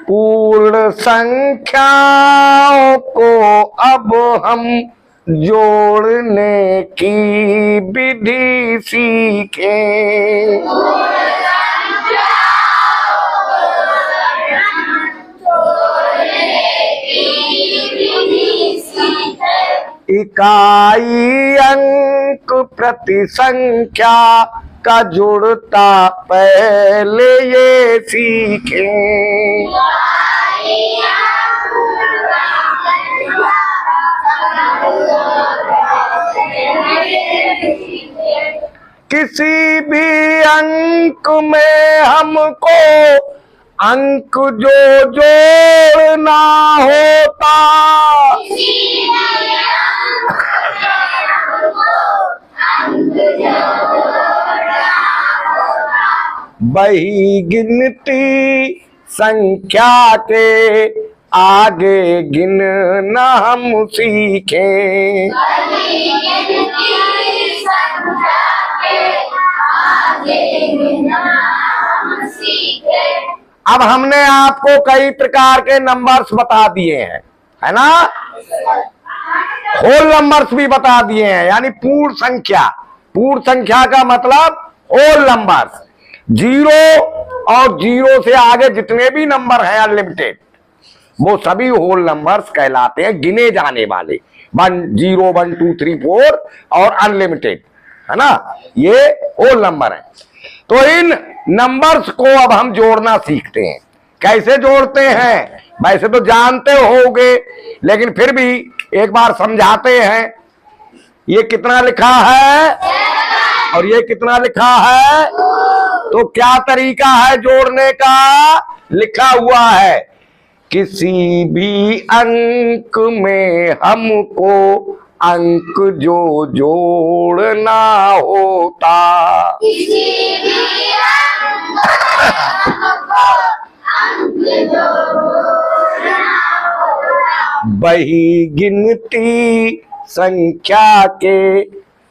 पूर्ण संख्याओं को अब हम जोड़ने की विधि सीखें। इकाई अंक प्रति संख्या का जुड़ता पहले ये सीखें। किसी भी अंक में हमको अंक जो जोड़ना होता, वही गिनती संख्या के आगे गिनना हम सीखें। अब हमने आपको कई प्रकार के नंबर्स बता दिए हैं, है ना। होल नंबर्स भी बता दिए हैं, यानी पूर्ण संख्या। पूर्ण संख्या का मतलब होल नंबर्स। जीरो और जीरो से आगे जितने भी नंबर हैं अनलिमिटेड, वो सभी होल नंबर्स कहलाते हैं, गिने जाने वाले। 1 0 1 2 3 4 और अनलिमिटेड, है ना, ये होल नंबर है। तो इन नंबर्स को अब हम जोड़ना सीखते हैं। कैसे जोड़ते हैं वैसे तो जानते होगे, लेकिन फिर भी एक बार समझाते हैं। ये कितना लिखा है और ये कितना लिखा है, तो क्या तरीका है जोड़ने का? लिखा हुआ है, किसी भी अंक में हमको अंक जो जोड़ना होता, किसी भी अंक में हमको अंक जो जोड़ना होता, वही गिनती संख्या के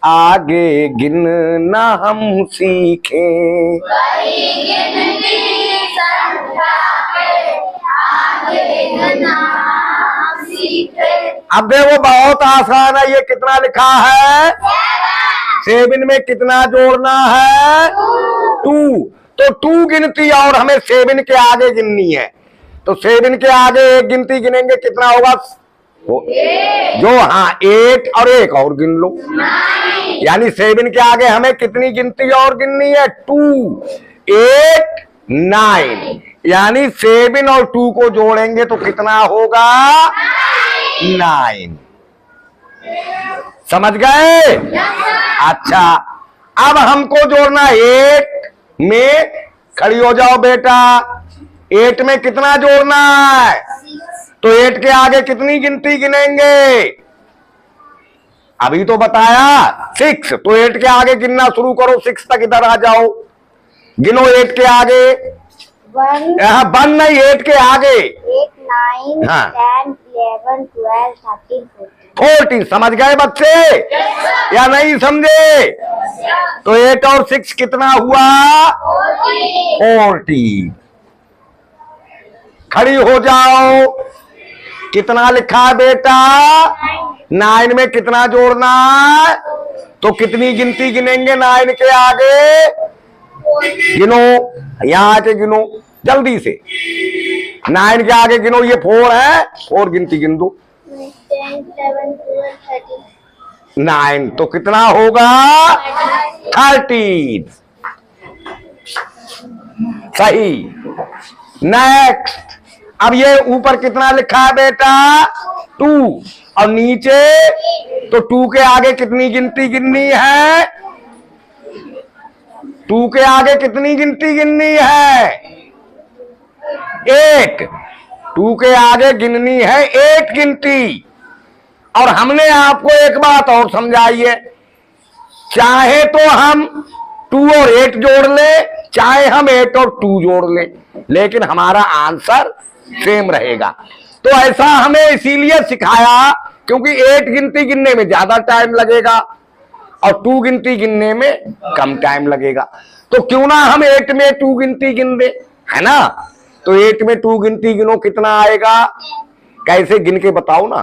आगे गिनना हम सीखें। वही गिनती संख्या के आगे गिनना हम सीखें। अब देखो बहुत आसान है। ये कितना लिखा है? 7 में कितना जोड़ना है? 2। तो 2 गिनती और हमें 7 के आगे गिननी है। तो 7 के आगे एक गिनती गिनेंगे, कितना होगा? जो हाँ 8 और एक और गिन लो, यानी 7 के आगे हमें कितनी गिनती और गिननी है? 2 8 9, यानी 7 और 2 को जोड़ेंगे तो कितना होगा? 9। समझ गए? अच्छा, अब हमको जोड़ना 8 में, खड़ी हो जाओ बेटा। 8 में कितना जोड़ना है? तो 8 के आगे कितनी गिनती गिनेंगे? अभी तो बताया 6। तो 8 के आगे गिनना शुरू करो, 6 तक इधर आ जाओ, गिनो 8 के आगे। 1 नहीं, 8 के आगे 8 9 हाँ। 10 11 12 13 14। समझ गए बच्चे या नहीं समझे? तो 8 और 6 कितना हुआ? 40। खड़ी हो जाओ। कितना लिखा है बेटा? 9 में कितना जोड़ना है? तो कितनी गिनती गिनेंगे 9 के आगे? गिनो, यहां आके गिनो जल्दी से। 9 के आगे गिनो, ये 4 है, 4 गिनती गिन दो। 10 11 12 13 9 तो कितना होगा? 13। सही। नेक्स्ट। अब ये ऊपर कितना लिखा है बेटा? 2 और नीचे, तो 2 के आगे कितनी गिनती गिननी है? 2 के आगे कितनी गिनती गिननी है? 8। 2 के आगे गिननी है 8 गिनती। और हमने आपको एक बात और समझाई है, चाहे तो हम 2 और 8 जोड़ ले, चाहे हम 8 और 2 जोड़ ले, लेकिन हमारा आंसर सेम रहेगा। तो ऐसा हमें इसीलिए सिखाया क्योंकि 8 गिनती गिनने में ज्यादा टाइम लगेगा और 2 गिनती गिनने में कम टाइम लगेगा। तो क्यों ना हम 8 में 2 गिनती गिन दे, है ना। तो 8 में 2 गिनती गिनो, कितना आएगा? कैसे गिन के बताओ ना।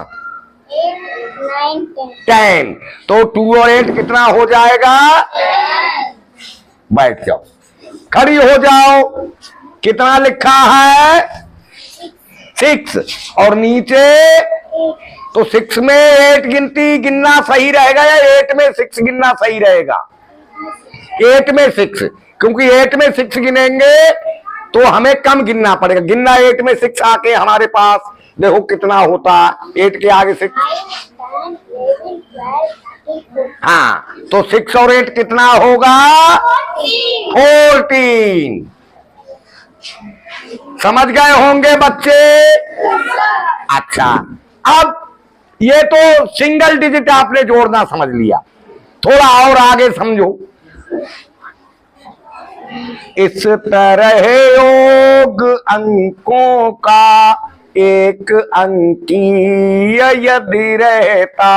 8, 9, 10. 10। तो 2 और 8 कितना हो जाएगा? बैठ जाओ, खड़ी हो जाओ। कितना लिखा है? 6। और नीचे तो 6 में 8 गिनती गिनना सही रहेगा या 8 में 6 गिनना सही रहेगा? 8 में 6, क्योंकि 8 में 6 गिनेंगे तो हमें कम गिनना पड़ेगा। गिनना 8 में 6 आके हमारे पास देखो कितना होता है 8 के आगे 6। 9, 10, 11, 12, 13, 14. हाँ, तो 6 और 8 कितना होगा? 14। समझ गए होंगे बच्चे? अच्छा, अब ये तो सिंगल डिजिट आपने जोड़ना समझ लिया, थोड़ा और आगे समझो। इस तरह योग अंकों का एक अंकीय यदि रहता,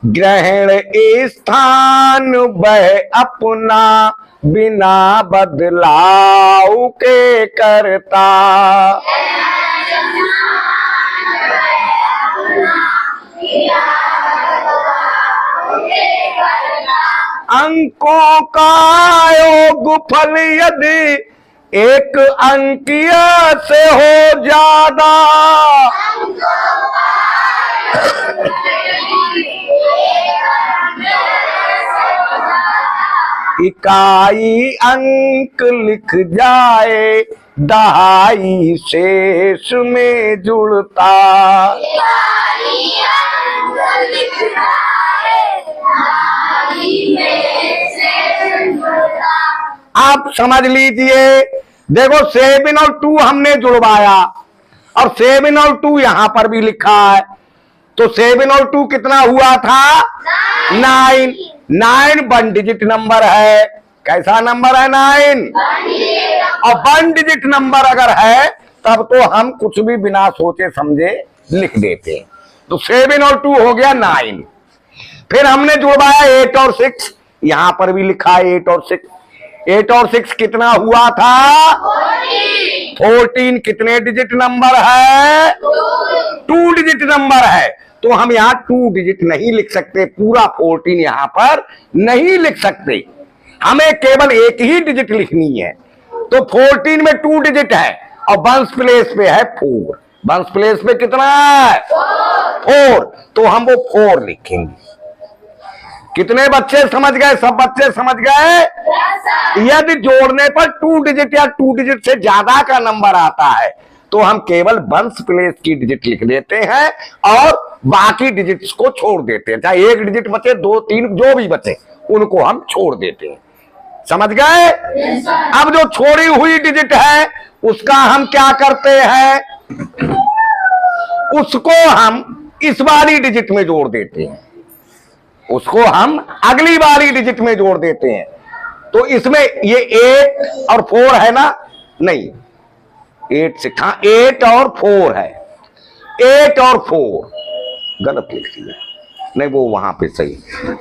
ग्रहण स्थान वह अपना बिना बदलाव के करता। अंकों का योगफल यदि एक अंकीय से हो ज्यादा, इकाई अंक लिख जाए दहाई शेष में जुड़ता। आप समझ लीजिए, देखो 7 और 2 हमने जुड़वाया और 7 और 2 यहां पर भी लिखा है, तो 7 और 2 कितना हुआ था? 9। 9 1 डिजिट नंबर है। कैसा नंबर है? 9। और 1 डिजिट नंबर अगर है तब तो हम कुछ भी बिना सोचे समझे लिख देते। तो 7 और 2 हो गया 9। फिर हमने जुड़वाया 8 और 6, यहां पर भी लिखा है 8 और 6। 8 और 6 कितना हुआ था? 14। कितने डिजिट नंबर है? 2 डिजिट नंबर है, तो हम यहाँ 2 डिजिट नहीं लिख सकते, पूरा 14 यहां पर नहीं लिख सकते, हमें केवल एक ही डिजिट लिखनी है। तो 14 में 2 डिजिट है और वंस प्लेस पे है 4। वंस प्लेस पे कितना है? 4। तो हम वो 4 लिखेंगे। कितने बच्चे समझ गए? सब बच्चे समझ गए? यदि जोड़ने पर 2 डिजिट या 2 डिजिट से ज्यादा का नंबर आता है तो हम केवल वंस प्लेस की डिजिट लिख देते हैं और बाकी डिजिट्स को छोड़ देते हैं। चाहे 1 डिजिट बचे, 2, 3 जो भी बचे उनको हम छोड़ देते हैं। समझ गए? अब जो छोड़ी हुई डिजिट है उसका हम क्या करते हैं? उसको हम इस वाली डिजिट में जोड़ देते हैं, उसको हम अगली वाली डिजिट में जोड़ देते हैं। तो इसमें ये 8 और 4 है ना? नहीं, 8 6, हाँ 8 और 4 है। 8 और 4 गलत लिख दिया, नहीं वो वहां पे सही।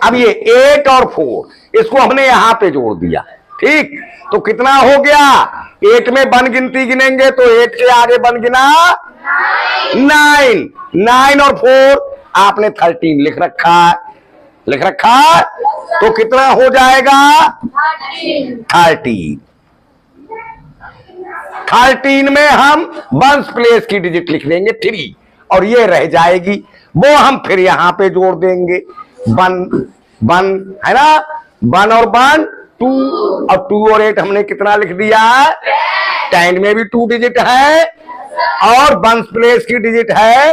अब ये 8 और 4 इसको हमने यहां पे जोड़ दिया, ठीक। तो कितना हो गया? 8 में 1 गिनती गिनेंगे तो 8 के आगे 1 गिना 9। 9 और 4 आपने 13 लिख रखा है, लिख रखा है। तो कितना हो जाएगा? 30। 13 में हम वंस प्लेस की डिजिट लिख देंगे 3 और ये रह जाएगी, वो हम फिर यहां पे जोड़ देंगे 1 है ना? 1 और 1 2 और 2 और 8 हमने कितना लिख दिया है? 10 में भी 2 डिजिट है और वंस प्लेस की डिजिट है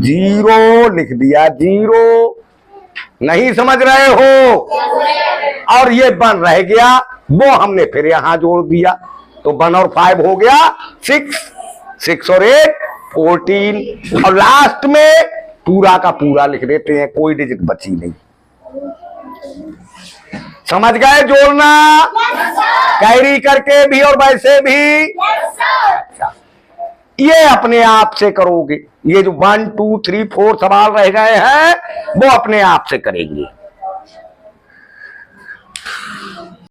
0 लिख दिया। 0 नहीं समझ रहे हो? और ये 1 रह गया, वो हमने फिर यहां जोड़ दिया, तो 1 और 5 हो गया 6। 6 और 8 14 और लास्ट में पूरा का पूरा लिख देते हैं, कोई डिजिट बची नहीं। समझ गए जोड़ना? कैरी करके भी और वैसे भी। अच्छा, ये अपने आप से करोगे। ये जो 1 2 3 4 सवाल रह गए हैं वो अपने आप से करेंगे।